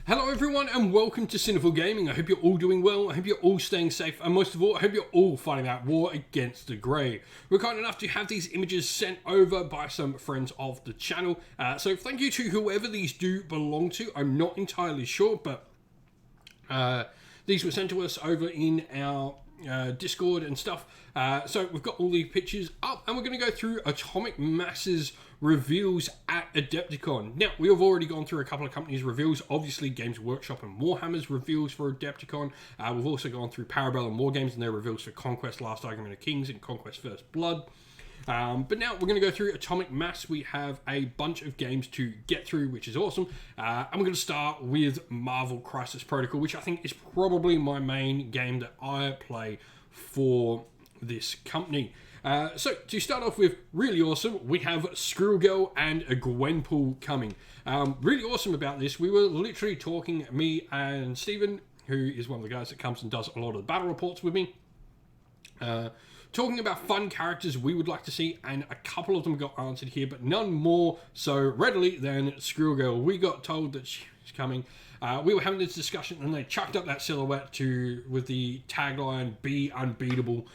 Hello everyone and welcome to Sinful Gaming. I hope you're all doing well, I hope you're all staying safe, and most of all, I hope you're all fighting that war against the grey. We're kind enough to have these images sent over by some friends of the channel, so thank you to whoever these do belong to. I'm not entirely sure, but these were sent to us over in our Discord and stuff. So we've got all the pictures up and we're going to go through Atomic Mass's reveals at Adepticon. Now, we have already gone through a couple of companies' reveals, obviously Games Workshop and Warhammer's reveals for Adepticon. We've also gone through Parabellum War Games and their reveals for Conquest Last Argument of Kings and Conquest First Blood. But now we're going to go through Atomic Mass. We have a bunch of games to get through, which is awesome. And we're going to start with Marvel Crisis Protocol, which I think is probably my main game that I play for this company. So to start off with, really awesome, we have Squirrel Girl and a Gwenpool coming. Really awesome about this. We were literally talking, me and Stephen, who is one of the guys that comes and does a lot of the battle reports with me, talking about fun characters we would like to see, and a couple of them got answered here, but none more so readily than Squirrel Girl. We got told that she's coming. We were having this discussion and they chucked up that silhouette with the tagline, "Be unbeatable."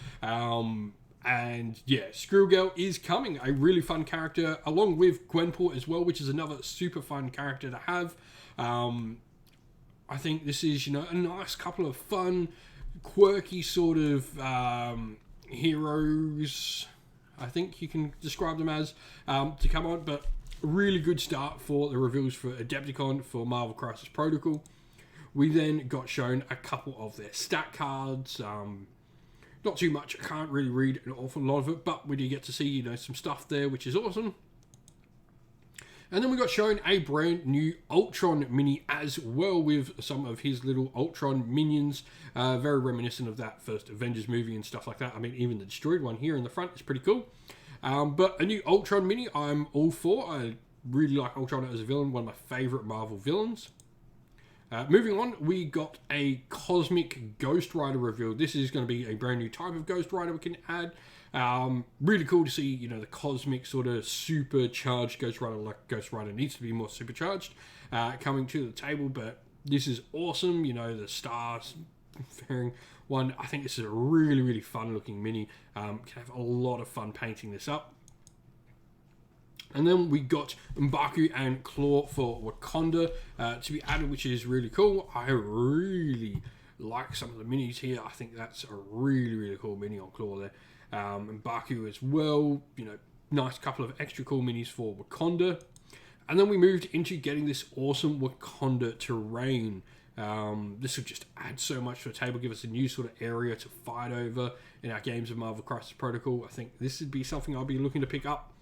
And yeah, Squirrel Girl is coming. A really fun character, along with Gwenpool as well, which is another super fun character to have. I think this is, a nice couple of fun, quirky sort of heroes, I think you can describe them as, to come on. But a really good start for the reveals for Adepticon for Marvel Crisis Protocol. We then got shown a couple of their stat cards. Not too much, I can't really read an awful lot of it, but we do get to see, some stuff there, which is awesome. And then we got shown a brand new Ultron mini as well, with some of his little Ultron minions, very reminiscent of that first Avengers movie and stuff like that. I mean, even the destroyed one here in the front is pretty cool. But a new Ultron mini, I'm all for. I really like Ultron as a villain, one of my favourite Marvel villains. Moving on, we got a Cosmic Ghost Rider reveal. This is going to be a brand new type of Ghost Rider we can add. Really cool to see, the cosmic sort of supercharged Ghost Rider, like Ghost Rider needs to be more supercharged, coming to the table. But this is awesome, the stars faring one. I think this is a really, really fun looking mini. Can have a lot of fun painting this up. And then we got M'Baku and Claw for Wakanda to be added, which is really cool. I really like some of the minis here. I think that's a really, really cool mini on Claw there. M'Baku as well, nice couple of extra cool minis for Wakanda. And then we moved into getting this awesome Wakanda terrain. This will just add so much to the table, give us a new sort of area to fight over in our games of Marvel Crisis Protocol. I think this would be something I'll be looking to pick up.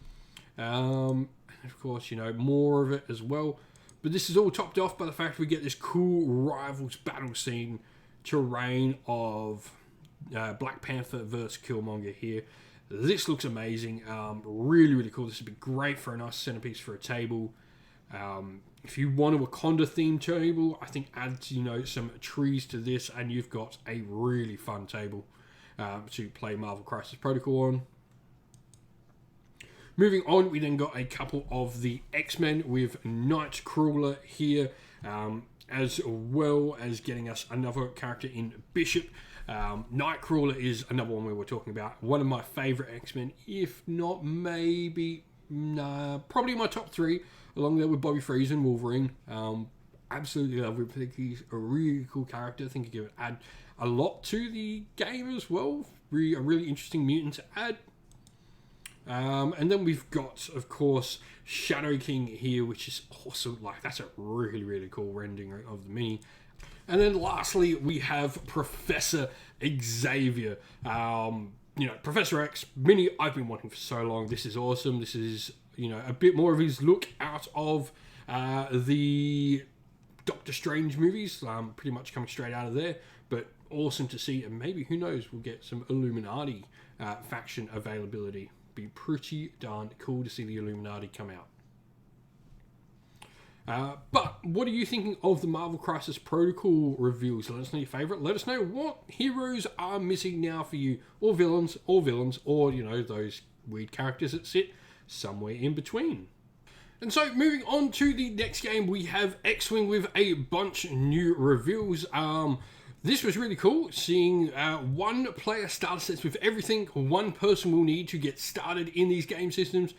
And of course, more of it as well. But this is all topped off by the fact we get this cool Rivals battle scene terrain of Black Panther versus Killmonger here. This looks amazing. Really, really cool. This would be great for a nice centerpiece for a table. If you want a Wakanda themed table, I think add some trees to this and you've got a really fun table to play Marvel Crisis Protocol on. Moving on, we then got a couple of the X-Men with Nightcrawler here, as well as getting us another character in Bishop. Nightcrawler is another one we were talking about. One of my favourite X-Men, if not maybe, probably my top three, along there with Bobby Freeze and Wolverine. Absolutely love him. I think he's a really cool character. I think he could add a lot to the game as well. A really interesting mutant to add. And then we've got, of course, Shadow King here, which is awesome. Like, that's a really, really cool rendering of the mini. And then lastly, we have Professor Xavier. Professor X mini I've been wanting for so long. This is awesome. This is, a bit more of his look out of the Doctor Strange movies. Pretty much coming straight out of there. But awesome to see. And maybe, who knows, we'll get some Illuminati faction availability. Be pretty darn cool to see the Illuminati come out. But what are you thinking of the Marvel Crisis Protocol reveals? Let us know your favourite. Let us know what heroes are missing now for you, or villains, or those weird characters that sit somewhere in between. And so, moving on to the next game, we have X-Wing with a bunch of new reveals. This was really cool, seeing one player starter sets with everything one person will need to get started in these game systems.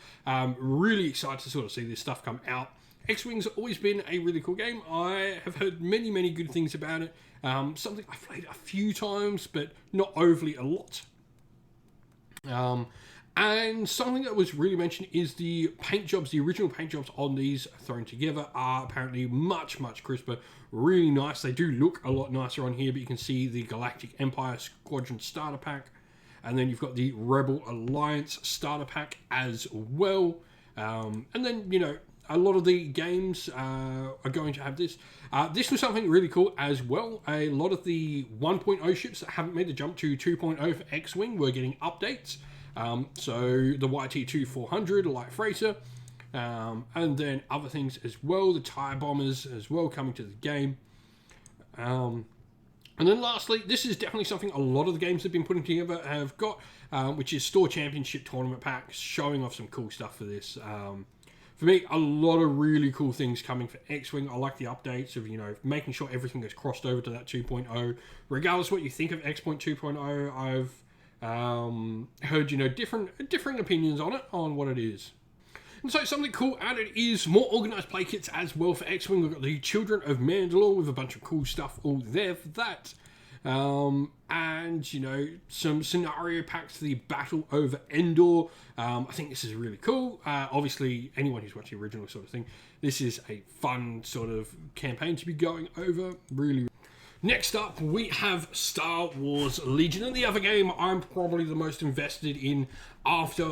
Really excited to sort of see this stuff come out. X-Wing's always been a really cool game. I have heard many, many good things about it. Something I've played a few times, but not overly a lot. And something that was really mentioned is the paint jobs, the original paint jobs on these thrown together are apparently much, much crisper. Really nice. They do look a lot nicer on here, but you can see the Galactic Empire Squadron starter pack. And then you've got the Rebel Alliance starter pack as well. And then, you know, a lot of the games are going to have this. This was something really cool as well. A lot of the 1.0 ships that haven't made the jump to 2.0 for X-Wing were getting updates. So the YT-2400 light freighter, and then other things as well, the TIE bombers as well coming to the game. And then lastly, this is definitely something a lot of the games have been putting together have got, which is Store Championship Tournament packs, showing off some cool stuff for this. For me, a lot of really cool things coming for X-Wing. I like the updates of, you know, making sure everything gets crossed over to that 2.0. Regardless of what you think of X-Point 2.0, I've heard, you know, different opinions on it, on what it is. And so something cool added is more organised play kits as well for X-Wing. We've got the Children of Mandalore with a bunch of cool stuff all there for that. And, you know, some scenario packs for the Battle over Endor. I think this is really cool. Obviously, anyone who's watched the original sort of thing, this is a fun sort of campaign to be going over. Really. Next up, we have Star Wars Legion, and the other game I'm probably the most invested in after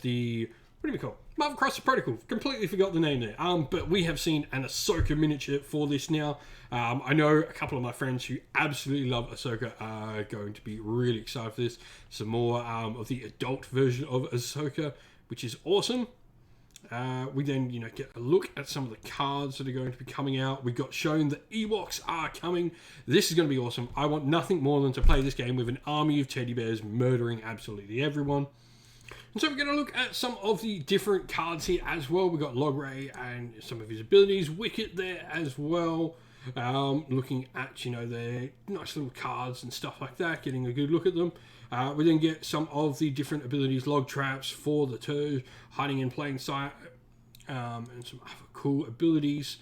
the, what do we call it? Marvel Crisis Protocol. Completely forgot the name there. But we have seen an Ahsoka miniature for this now. I know a couple of my friends who absolutely love Ahsoka are going to be really excited for this. Some more of the adult version of Ahsoka, which is awesome. We then, you know, get a look at some of the cards that are going to be coming out. We got shown that Ewoks are coming. This is going to be awesome. I want nothing more than to play this game with an army of teddy bears murdering absolutely everyone. And so we're going to look at some of the different cards here as well. We've got Logray and some of his abilities. Wicket there as well. Looking at, you know, their nice little cards and stuff like that. Getting a good look at them. We then get some of the different abilities. Log traps for the toes. Hiding in plain sight. And some other cool abilities.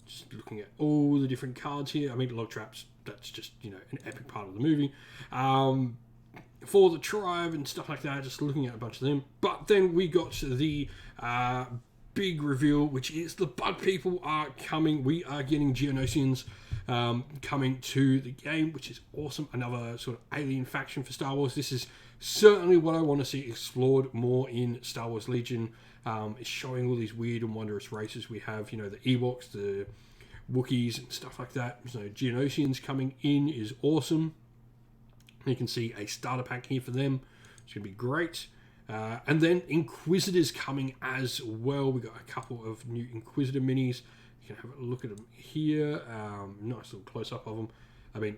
Just looking at all the different cards here. I mean, log traps, that's just, you know, an epic part of the movie. For the tribe and stuff like that, just looking at a bunch of them. But then we got the big reveal, which is the Bug People are coming. We are getting Geonosians coming to the game, which is awesome. Another sort of alien faction for Star Wars. This is certainly what I want to see explored more in Star Wars Legion. It's showing all these weird and wondrous races we have. You know, the Ewoks, the Wookiees, and stuff like that. So Geonosians coming in is awesome. You can see a starter pack here for them. It's going to be great. And then Inquisitors coming as well. We've got a couple of new Inquisitor minis. You can have a look at them here. Nice little close-up of them. I mean,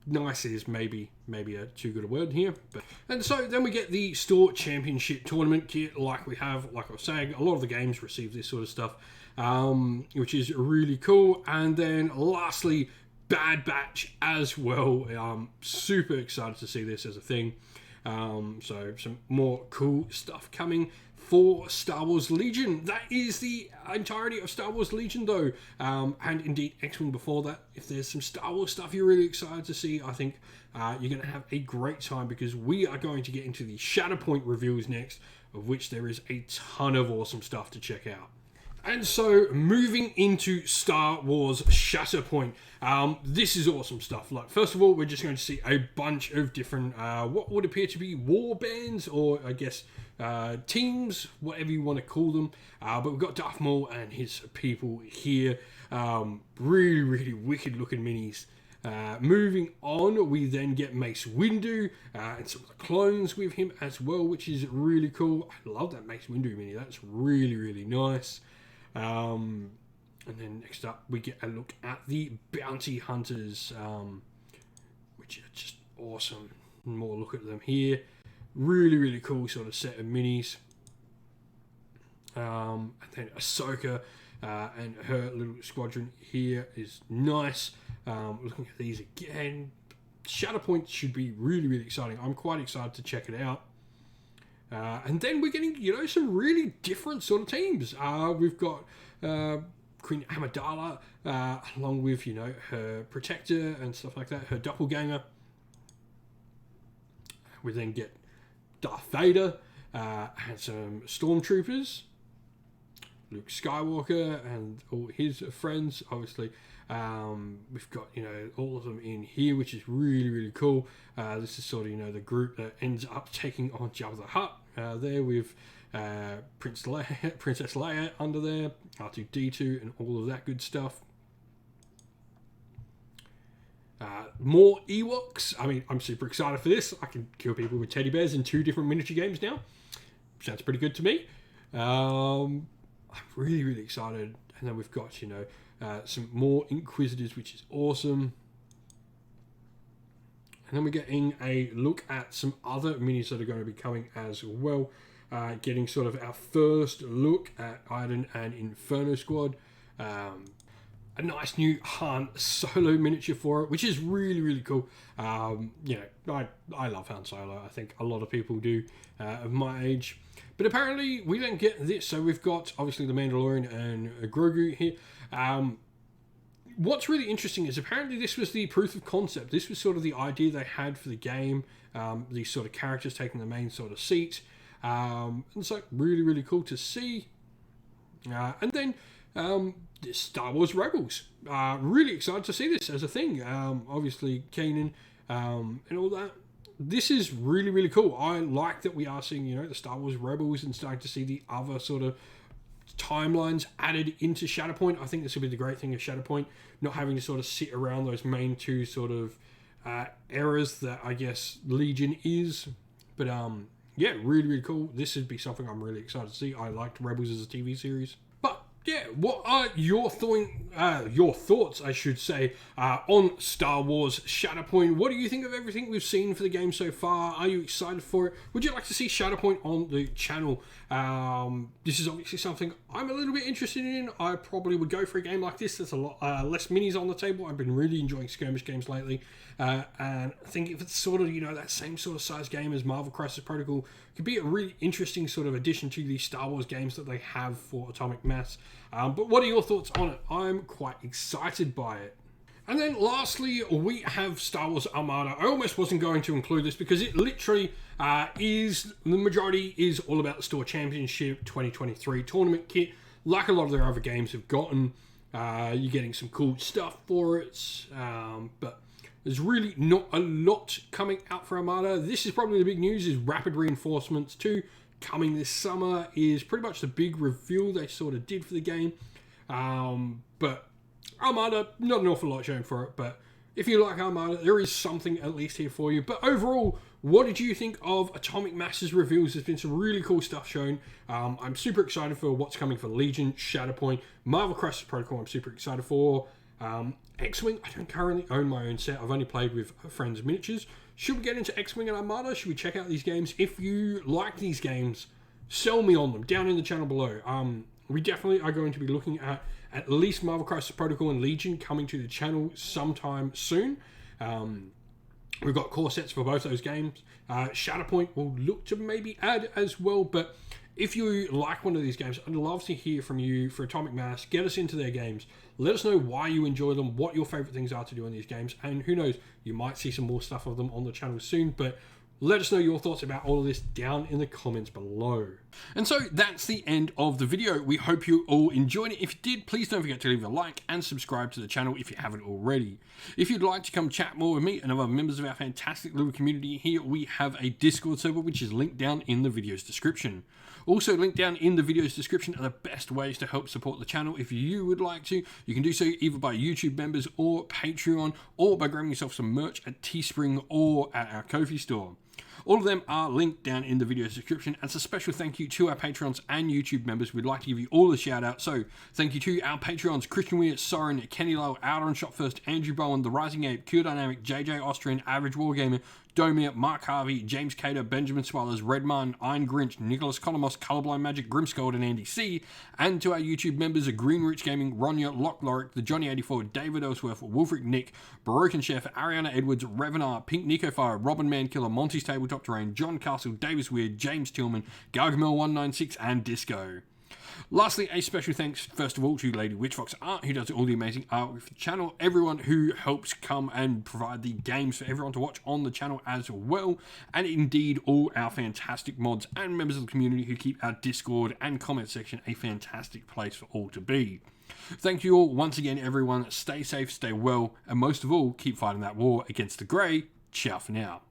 nice is maybe a too good a word here. And so then we get the Store Championship Tournament kit like we have. Like I was saying, a lot of the games receive this sort of stuff, which is really cool. And then lastly, Bad Batch as well. Super excited to see this as a thing. So some more cool stuff coming for Star Wars Legion. That is the entirety of Star Wars Legion though. And indeed X-Wing before that. If there's some Star Wars stuff you're really excited to see, I think you're going to have a great time, because we are going to get into the Shatterpoint reviews next, of which there is a ton of awesome stuff to check out. And so, moving into Star Wars Shatterpoint, this is awesome stuff. Like, first of all, we're just going to see a bunch of different, what would appear to be war bands, or I guess teams, whatever you want to call them. But we've got Darth Maul and his people here. Really, really wicked looking minis. Moving on, we then get Mace Windu and some of the clones with him as well, which is really cool. I love that Mace Windu mini. That's really, really nice. And then next up, we get a look at the Bounty Hunters, which are just awesome. More look at them here. Really, really cool sort of set of minis. And then Ahsoka and her little squadron here is nice. Looking at these again, Shatterpoint should be really, really exciting. I'm quite excited to check it out. And then we're getting, some really different sort of teams. We've got Queen Amidala, along with, her protector and stuff like that, her doppelganger. We then get Darth Vader and some stormtroopers, Luke Skywalker and all his friends, obviously. We've got, all of them in here, which is really, really cool. This is sort of, the group that ends up taking on Jabba the Hutt. There with Princess Leia under there, R2-D2 and all of that good stuff. More Ewoks. I mean, I'm super excited for this. I can kill people with teddy bears in 2 different miniature games now. Sounds pretty good to me. I'm really, really excited. And then we've got, some more Inquisitors, which is awesome. And then we're getting a look at some other minis that are going to be coming as well. Getting sort of our first look at Iden and Inferno Squad. A nice new Han Solo miniature for it, which is really, really cool. I love Han Solo. I think a lot of people do of my age. But apparently we don't get this. So we've got, obviously, the Mandalorian and Grogu here. What's really interesting is apparently this was the proof of concept. This was sort of the idea they had for the game. These sort of characters taking the main sort of seat. And so really, really cool to see. And then Star Wars Rebels. Really excited to see this as a thing. Obviously, Kanan and all that. This is really, really cool. I like that we are seeing, the Star Wars Rebels and starting to see the other sort of timelines added into Shatterpoint. I think this will be the great thing of Shatterpoint, not having to sort of sit around those main 2 sort of eras that I guess Legion is. But yeah, really, really cool. This would be something I'm really excited to see. I liked Rebels as a TV series. But yeah, what are your thoughts, I should say, on Star Wars Shatterpoint? What do you think of everything we've seen for the game so far? Are you excited for it? Would you like to see Shatterpoint on the channel? This is obviously something I'm a little bit interested in. I probably would go for a game like this. There's a lot less minis on the table. I've been really enjoying skirmish games lately. And I think if it's sort of, that same sort of size game as Marvel Crisis Protocol, it could be a really interesting sort of addition to the Star Wars games that they have for Atomic Mass. But what are your thoughts on it? I'm quite excited by it. And then lastly, we have Star Wars Armada. I almost wasn't going to include this because it literally the majority is all about the Store Championship 2023 tournament kit. Like a lot of their other games have gotten, you're getting some cool stuff for it. But there's really not a lot coming out for Armada. This is probably the big news, is Rapid Reinforcements 2 coming this summer is pretty much the big reveal they sort of did for the game. But Armada, not an awful lot shown for it, but if you like Armada, there is something at least here for you. But overall, what did you think of Atomic Mass's reveals? There's been some really cool stuff shown. I'm super excited for what's coming for Legion, Shatterpoint, Marvel Crisis Protocol I'm super excited for. XWing, I don't currently own my own set. I've only played with friends' miniatures. Should we get into XWing and Armada? Should we check out these games? If you like these games, sell me on them down in the channel below. We definitely are going to be looking at least Marvel Crisis Protocol and Legion coming to the channel sometime soon. We've got core sets for both those games. Shatterpoint will look to maybe add as well, but if you like one of these games, I'd love to hear from you for Atomic Mass. Get us into their games. Let us know why you enjoy them, what your favourite things are to do in these games, and who knows, you might see some more stuff of them on the channel soon, but let us know your thoughts about all of this down in the comments below. And so that's the end of the video. We hope you all enjoyed it. If you did, please don't forget to leave a like and subscribe to the channel if you haven't already. If you'd like to come chat more with me and other members of our fantastic little community here, we have a Discord server which is linked down in the video's description. Also linked down in the video's description are the best ways to help support the channel. If you would like to, you can do so either by YouTube members or Patreon, or by grabbing yourself some merch at Teespring or at our Ko-fi store. All of them are linked down in the video's description. As a special thank you to our Patreons and YouTube members, we'd like to give you all a shout out. So thank you to our Patreons, Christian Weir, Soren, Kenny Lowe, Outer and Shot First, Andrew Bowen, The Rising Ape, Q Dynamic, JJ Austrian, Average Wargamer, Domir, Mark Harvey, James Cater, Benjamin Swallers, Red Martin, Iron Grinch, Nicholas Colomos, Colorblind Magic, Grimscold, and Andy C. And to our YouTube members of Green Rich Gaming, Ronya, Lock Lorick, the Johnny84, David Ellsworth, Wolfric Nick, Baroque Chef, Ariana Edwards, Revenar, Pink Nico Fire, Robin Mankiller, Monty's Tabletop Terrain, John Castle, Davis Weird, James Tillman, Gargamel196, and Disco. Lastly, a special thanks, first of all, to Lady Witchfox Art, who does all the amazing art with the channel, everyone who helps come and provide the games for everyone to watch on the channel as well, and indeed all our fantastic mods and members of the community who keep our Discord and comment section a fantastic place for all to be. Thank you all once again, everyone. Stay safe, stay well, and most of all, keep fighting that war against the grey. Ciao for now.